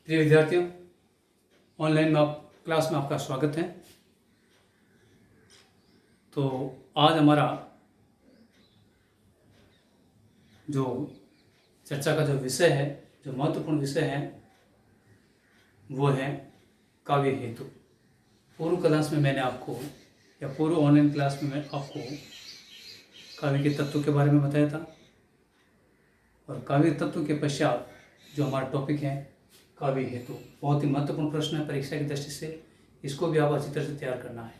प्रिय विद्यार्थियों, online class में आपका स्वागत है। तो आज हमारा जो चर्चा का जो विषय है, जो महत्वपूर्ण विषय है, वो है काव्य हेतु। पूर्व क्लास में मैंने आपको या पूर्व ऑनलाइन क्लास में मैं आपको काव्य के तत्व के बारे में बताया था, और काव्य तत्व के पश्चात जो हमारा टॉपिक है काव्य हेतु, बहुत ही महत्वपूर्ण प्रश्न है परीक्षा की दृष्टि से। इसको भी आप अच्छी तरह से तैयार करना है।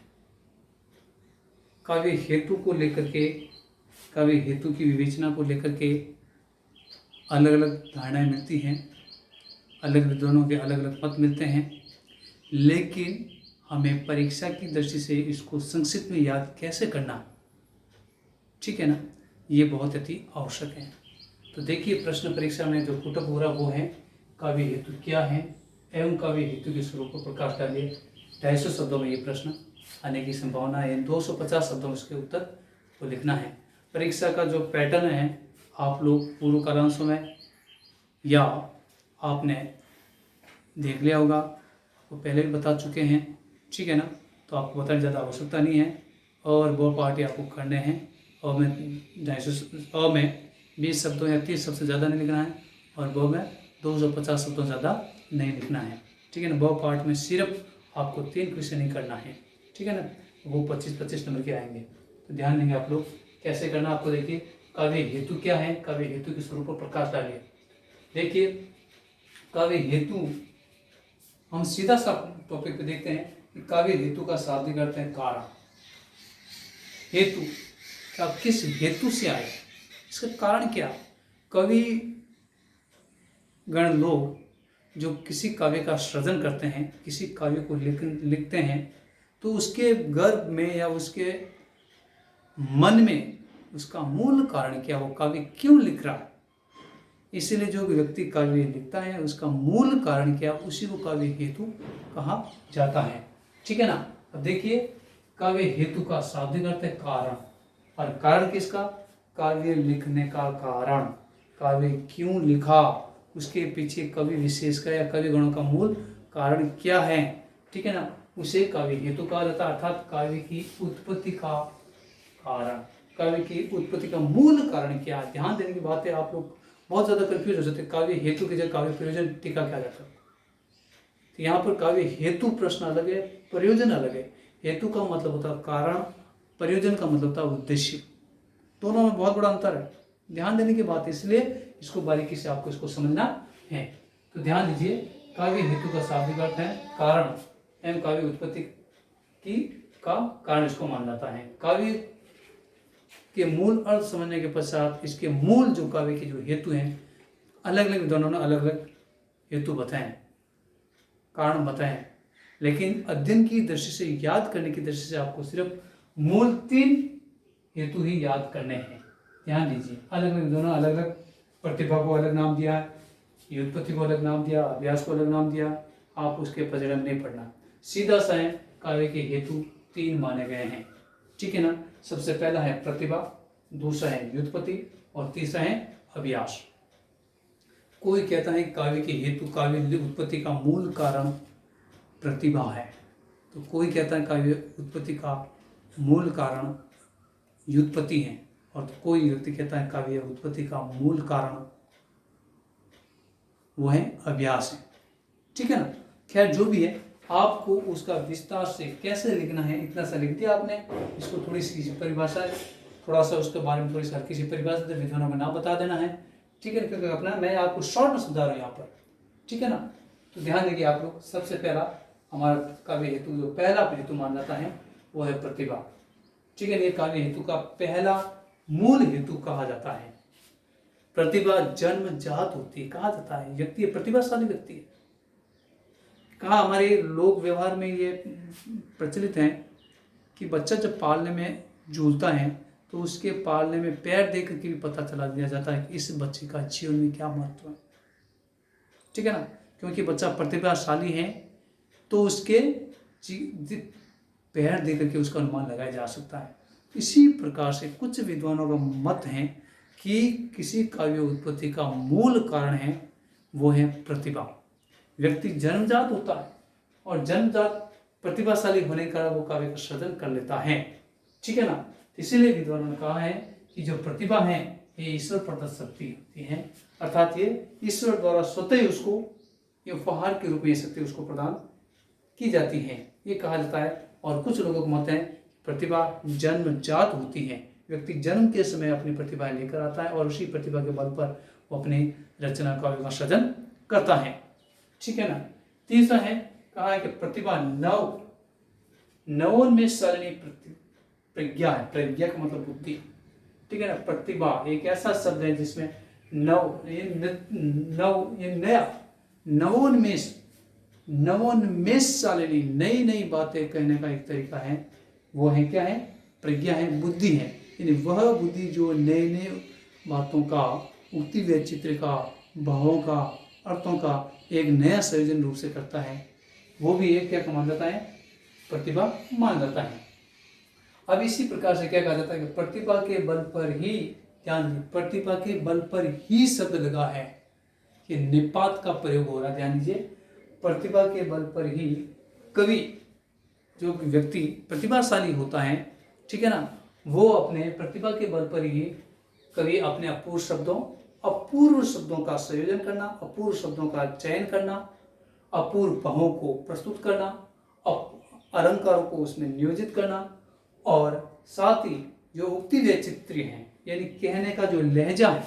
काव्य हेतु को लेकर के, काव्य हेतु की विवेचना को लेकर के अलग अलग धारणाएं मिलती हैं, अलग विद्वानों के अलग अलग मत मिलते हैं, लेकिन हमें परीक्षा की दृष्टि से इसको संक्षिप्त में याद कैसे करना, ठीक है ना, ये बहुत अति आवश्यक है। तो देखिए, प्रश्न परीक्षा में जो पुटअप हो रहा वो है काव्य हेतु क्या है एवं काव्य हेतु के स्वरूप पर प्रकाश डालिए। 250 शब्दों में ये प्रश्न आने की संभावना है। 250 शब्दों में इसके उत्तर को लिखना है। परीक्षा का जो पैटर्न है, आप लोग पूर्व कालांशों में या आपने देख लिया होगा, वो पहले भी बता चुके हैं, ठीक है ना, तो आपको बताने ज़्यादा आवश्यकता नहीं है। और वो पार्टी आपको करने हैं, और में 20 शब्दों या 30 शब्द से ज़्यादा नहीं लिखना है, और वो में 250 शब्दों ज़्यादा नहीं लिखना है, ठीक है ना। वो पार्ट में सिर्फ आपको 3 क्वेश्चन नहीं करना है, ठीक है ना, वो 25-25 नंबर के आएंगे। तो ध्यान देंगे आप लोग कैसे करना। आपको देखिए, काव्य हेतु क्या है, काव्य हेतु के स्वरूप पर प्रकाश डालिए। देखिए, काव्य हेतु, हम सीधा सा टॉपिक पे देखते हैं कि काव्य हेतु का शाब्दिक अर्थ है कारण। हेतु क्या, किस हेतु से आए, इसका कारण क्या। कवि गण लोग जो किसी काव्य का सृजन करते हैं, किसी काव्य को लिखते हैं, तो उसके गर्भ में या उसके मन में उसका मूल कारण क्या, वो काव्य क्यों लिख रहा है। इसलिए जो व्यक्ति काव्य लिखता है उसका मूल कारण क्या, उसी को काव्य हेतु कहा जाता है, ठीक है ना। अब देखिए, काव्य हेतु का शाब्दिक अर्थ है कारण, और कारण किसका, काव्य लिखने का कारण, काव्य क्यों लिखा, उसके पीछे कवि विशेष का या कवि गणों का मूल कारण क्या है, ठीक है ना, उसे काव्य हेतु कहा जाता है। अर्थात काव्य की उत्पत्ति का कारण, काव्य की उत्पत्ति का मूल कारण क्या है। ध्यान देने की बात है, आप लोग बहुत ज्यादा कंफ्यूज हो जाते हैं। काव्य हेतु की जगह काव्य प्रयोजन टीका क्या जाता है। तो यहाँ पर काव्य हेतु प्रश्न अलग है, प्रयोजन अलग है। हेतु का मतलब होता है कारण, प्रयोजन का मतलब होता है उद्देश्य। दोनों में बहुत बड़ा अंतर है, ध्यान देने की बात है, इसलिए इसको बारीकी से आपको इसको समझना है। तो ध्यान दीजिए, काव्य हेतु का शाब्दिक अर्थ है कारण एवं काव्य उत्पत्ति की का कारण इसको माना जाता है। काव्य के मूल अर्थ समझने के पश्चात इसके मूल जो काव्य के जो हेतु हैं, अलग अलग विद्वानों ने अलग अलग हेतु बताए, कारण बताए, लेकिन अध्ययन की दृष्टि से, याद करने की दृष्टि से आपको सिर्फ मूल 3 हेतु ही याद करने हैं। ध्यान दीजिए, अलग अलग विद्वानों अलग अलग प्रतिभा को अलग नाम दिया, व्युत्पत्ति को अलग नाम दिया, अभ्यास को अलग नाम दिया। आप उसके पजड़े में नहीं पढ़ना, सीधा सा है, काव्य के हेतु 3 माने गए हैं, ठीक है ना। सबसे पहला है प्रतिभा, दूसरा है व्युत्पत्ति, और तीसरा है अभ्यास। कोई कहता है काव्य के हेतु, काव्य उत्पत्ति का मूल कारण प्रतिभा है, तो कोई कहता है काव्य उत्पत्ति का मूल कारण व्युत्पत्ति है, और तो कोई व्यक्ति कहता है काव्य उत्पत्ति का मूल कारण वो है अभ्यास है, ठीक है ना। खैर, जो भी है, आपको उसका विस्तार से कैसे लिखना है इतना सा लिख दिया आपने। इसको थोड़ी सी परिभाषा, थोड़ा सा उसके बारे में थोड़ी सी हल्की सी परिभाषा विद्वानों में ना बता देना है, ठीक है ना, क्योंकि अपना मैं आपको शॉर्ट में समझा रहा हूँ यहाँ पर, ठीक है ना। तो ध्यान देंगे आप लोग, सबसे पहला हमारा काव्य हेतु जो पहला हेतु माना जाता है वो है प्रतिभा, ठीक है। ये काव्य हेतु का पहला मूल हेतु कहा जाता है। प्रतिभा जन्मजात होती है, कहा जाता है, व्यक्ति प्रतिभाशाली व्यक्ति है। कहा हमारे लोक व्यवहार में ये प्रचलित है कि बच्चा जब पालने में झूलता है तो उसके पालने में पैर देख करके भी पता चला दिया जाता है कि इस बच्चे का जीवन में क्या महत्व है, ठीक है ना। क्योंकि बच्चा प्रतिभाशाली है तो उसके पैर देख करके उसका अनुमान लगाया जा सकता है। इसी प्रकार से कुछ विद्वानों का मत है कि किसी काव्य उत्पत्ति का मूल कारण है वो है प्रतिभा, व्यक्ति जन्मजात होता है और जन्मजात प्रतिभाशाली होने का वो काव्य का सृजन कर लेता है। ठीक है ना। इसीलिए विद्वानों ने कहा है कि जो प्रतिभा है ये ईश्वर प्रदत्त शक्ति होती है, अर्थात ये ईश्वर द्वारा स्वतः ही उसको ये उपहार के रूप में शक्ति उसको प्रदान की जाती है, ये कहा जाता है। और कुछ लोगों का मत है प्रतिभा जन्मजात होती है, व्यक्ति जन्म के समय अपनी प्रतिभा लेकर आता है और उसी प्रतिभा के बल पर वो अपनी रचना काव्य का सृजन करता है। ठीक है ना। तीसरा है, कहा है कि प्रतिभा नवोन्मेषशालिनी प्रज्ञा है। प्रज्ञा का मतलब बुद्धि। ठीक है ना। प्रतिभा एक ऐसा शब्द है जिसमें नवोन्मेषशालिनी नई नई बातें कहने का एक तरीका है, वो है क्या है, प्रज्ञा है, बुद्धि है। यानी वह बुद्धि जो नए नए बातों का, उक्ति वैचित्र का, भावों का, अर्थों का एक नया संयोजन रूप से करता है, वो भी एक क्या मान जाता है, प्रतिभा मान जाता है। अब इसी प्रकार से क्या कहा जाता है कि प्रतिभा के बल पर ही, ध्यान, प्रतिभा के बल पर ही शब्द लगा है, कि निपात का प्रयोग हो रहा है, ध्यान दीजिए। प्रतिभा के बल पर ही कवि, जो व्यक्ति प्रतिभाशाली होता है, ठीक है ना, वो अपने प्रतिभा के बल पर ही कवि अपने अपूर्व शब्दों का संयोजन करना, अपूर्व शब्दों का चयन करना, अपूर्व भावों को प्रस्तुत करना, अलंकारों को उसमें नियोजित करना, और साथ ही जो उक्ति वैचित्र्य है, यानी कहने का जो लहजा है,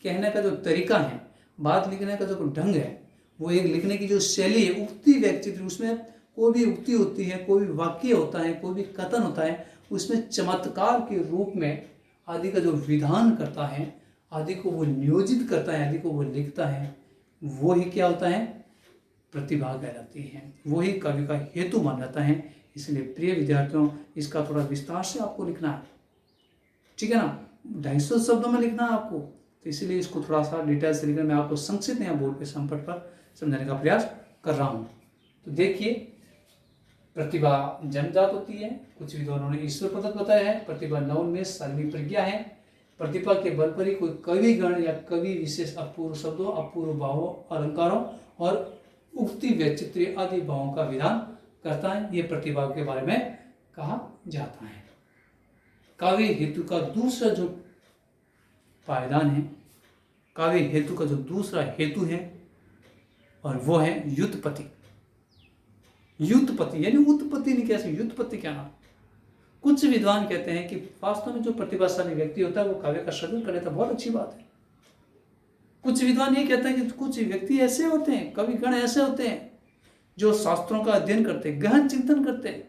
कहने का जो तरीका है, बात लिखने का जो ढंग है, वो एक लिखने की जो शैली है, उक्ति वैचित्र्य, उसमें कोई भी उक्ति होती है, कोई भी वाक्य होता है, कोई भी कथन होता है, उसमें चमत्कार के रूप में आदि का जो विधान करता है, आदि को वो नियोजित करता है, आदि को वो लिखता है, वो ही क्या होता है, प्रतिभा कहलाती है, वो ही कवि का हेतु मान जाता है। इसलिए प्रिय विद्यार्थियों, इसका थोड़ा विस्तार से आपको लिखना है, ठीक है ना, 250 शब्दों में लिखना है आपको, तो इसलिए इसको थोड़ा सा डिटेल से लिखकर मैं आपको संक्षिप्त या बोर्ड के संपर्क पर समझाने का प्रयास कर रहा हूँ। तो देखिए, प्रतिभा जन्मजात होती है, कुछ विद्वानों ने ईश्वर प्रदत्त बताया है। प्रतिभा नवोन्मेषशालिनी प्रज्ञा है। प्रतिभा के बल पर ही कोई कवि गण या कवि विशेष अपूर्व शब्दों, अपूर्व भावों, अलंकारों और उक्ति वैचित्र्य आदि भावों का विधान करता है, ये प्रतिभा के बारे में कहा जाता है। काव्य हेतु का दूसरा जो पायदान है, काव्य हेतु का जो दूसरा हेतु है, और वो है व्युत्पत्ति। व्युत्पत्ति यानी उत्पत्ति नहीं, कैसे व्युत्पत्ति क्या नाम। कुछ विद्वान कहते हैं कि वास्तव में जो प्रतिभाशाली व्यक्ति होता है वो काव्य का सृजन कर लेता है, बहुत अच्छी बात है। कुछ विद्वान ये कहते हैं कि कुछ व्यक्ति ऐसे होते हैं, कवि गण ऐसे होते हैं जो शास्त्रों का अध्ययन करते हैं, गहन चिंतन करते हैं।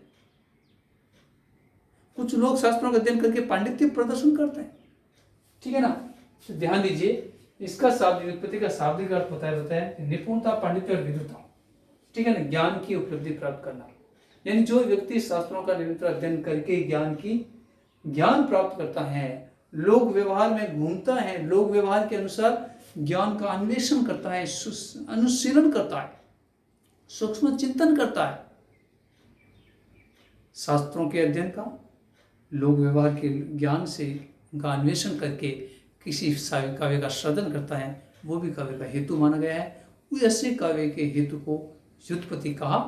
कुछ लोग शास्त्रों का अध्ययन करके पांडित्य प्रदर्शन करते हैं, ठीक है ना। तो ध्यान दीजिए, इसका शाब्दिक व्युत्पत्ति का शाब्दिक अर्थ बताया है निपुणता, पांडित्य और विद्वता, ठीक है ना, ज्ञान की उपलब्धि प्राप्त करना। यानी जो व्यक्ति शास्त्रों का निरंतर अध्ययन करके ज्ञान प्राप्त करता है, लोक व्यवहार में घूमता है, लोक व्यवहार के अनुसार ज्ञान का अन्वेषण करता है, अनुशीलन करता है, सूक्ष्म चिंतन करता है, शास्त्रों के अध्ययन का, लोक व्यवहार के ज्ञान से उनका अन्वेषण करके किसी काव्य का सृजन करता है, वो भी काव्य का हेतु माना गया है। ऐसे काव्य के हेतु को व्युत्पत्ति कहा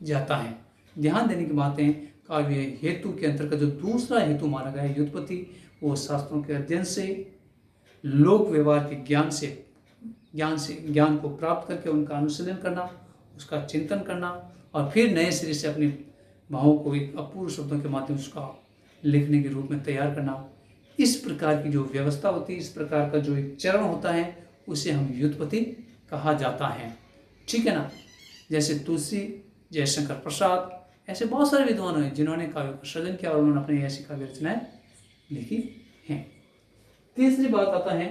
जाता है। ध्यान देने की बात है, काव्य हेतु के अंतर्गत जो दूसरा हेतु माना गया है व्युत्पत्ति, वो शास्त्रों के अध्ययन से, लोक व्यवहार के ज्ञान को प्राप्त करके उनका अनुशीलन करना, उसका चिंतन करना, और फिर नए सिरे से अपने भावों को एक अपूर्व शब्दों के माध्यम से उसका लिखने के रूप में तैयार करना। इस प्रकार की जो व्यवस्था होती है, इस प्रकार का जो एक चरण होता है, उसे हम व्युत्पत्ति कहा जाता है, ठीक है ना। जैसे तुलसी, जयशंकर प्रसाद, ऐसे बहुत सारे विद्वान हैं जिन्होंने काव्य का सृजन किया और उन्होंने अपनी ऐसी काव्य रचनाएं लिखी हैं। तीसरी बात आता है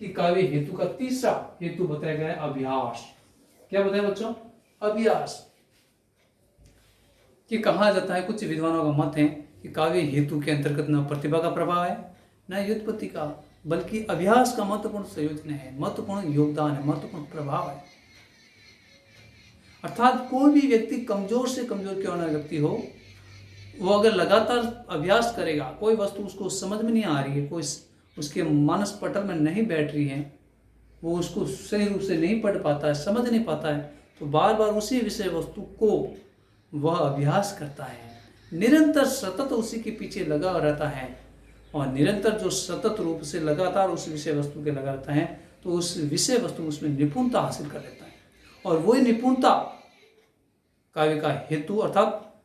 कि काव्य हेतु का तीसरा हेतु बताया गया है अभ्यास। क्या बताया बच्चों? अभ्यास। कि कहा जाता है, कुछ विद्वानों का मत है कि काव्य हेतु के अंतर्गत न प्रतिभा का प्रभाव है, न व्युत्पत्ति का, बल्कि अभ्यास का महत्वपूर्ण संयोजन है, महत्वपूर्ण योगदान है, महत्वपूर्ण प्रभाव है। अर्थात कोई भी व्यक्ति कमजोर से कमजोर क्यों ना व्यक्ति हो, वो अगर लगातार अभ्यास करेगा, कोई वस्तु उसको समझ में नहीं आ रही है, कोई उसके मानस पटल में नहीं बैठ रही है, वो उसको सही रूप से नहीं पढ़ पाता है, समझ नहीं पाता है, तो बार बार उसी विषय वस्तु को वह अभ्यास करता है, निरंतर सतत उसी के पीछे लगा रहता है, और निरंतर जो सतत रूप से लगातार उस विषय वस्तु के लगा रहता है, तो उस विषय वस्तु उसमें निपुणता हासिल कर लेता है। और वही निपुणता काव्य का हेतु, अर्थात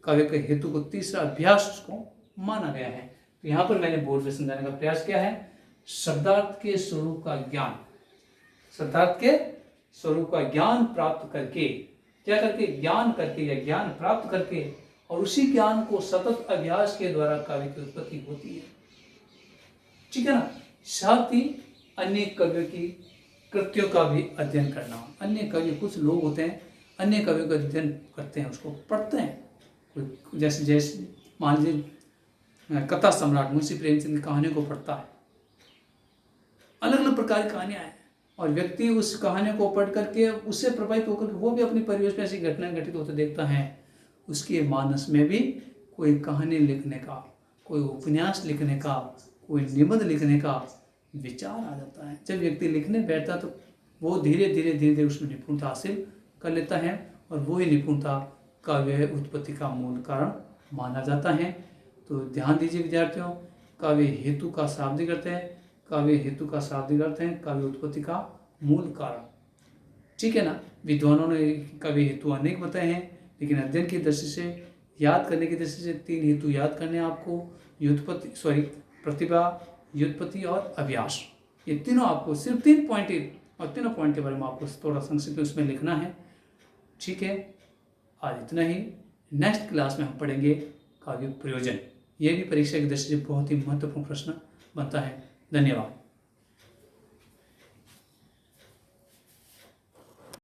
काव्य के हेतु को तीसरा अभ्यास को माना गया है। तो यहाँ पर मैंने बोर्ड में समझाने का प्रयास किया है, शब्दार्थ के स्वरूप का ज्ञान, शब्दार्थ के स्वरूप का ज्ञान प्राप्त करके, क्या करके, ज्ञान करके या ज्ञान प्राप्त करके, और उसी ज्ञान को सतत अभ्यास के द्वारा काव्य की उत्पत्ति होती है। ठीक है ना। साथ ही अन्य कवियों की कृतियों का भी अध्ययन करना। अन्य कवि, कुछ लोग होते हैं अन्य कवियों का अध्ययन करते हैं, उसको पढ़ते हैं। जैसे मान लीजिए कथा सम्राट मुंशी प्रेमचंद की कहानियों को पढ़ता है, अलग अलग प्रकार की कहानियां हैं, और व्यक्ति उस कहानियों को पढ़ करके उससे प्रभावित होकर वो भी अपनी परिवेश में ऐसी घटनाएं घटित होते देखता है, उसके मानस में भी कोई कहानी लिखने का, कोई उपन्यास लिखने का, कोई निबंध लिखने का विचार आ जाता है। जब व्यक्ति लिखने बैठता है तो वो धीरे धीरे उसमें निपुणता हासिल कर लेता है, और वही निपुणता काव्य उत्पत्ति का मूल कारण माना जाता है। तो ध्यान दीजिए विद्यार्थियों, काव्य हेतु का शाब्दिक अर्थ है, काव्य हेतु का शाब्दिक अर्थ है काव्य उत्पत्ति का मूल कारण। ठीक है ना। विद्वानों ने काव्य हेतु अनेक बताए हैं, लेकिन अध्ययन की दृष्टि से, याद करने की दृष्टि से 3 हेतु याद करने आपको, प्रतिभा, व्युत्पत्ति और अभ्यास। ये तीनों आपको सिर्फ 3 पॉइंट, और तीनों पॉइंट के बारे में आपको थोड़ा संक्षिप्त उसमें लिखना है। ठीक है, आज इतना ही। नेक्स्ट क्लास में हम पढ़ेंगे काव्य प्रयोजन। ये भी परीक्षा की दृष्टि से बहुत ही महत्वपूर्ण प्रश्न बनता है। धन्यवाद।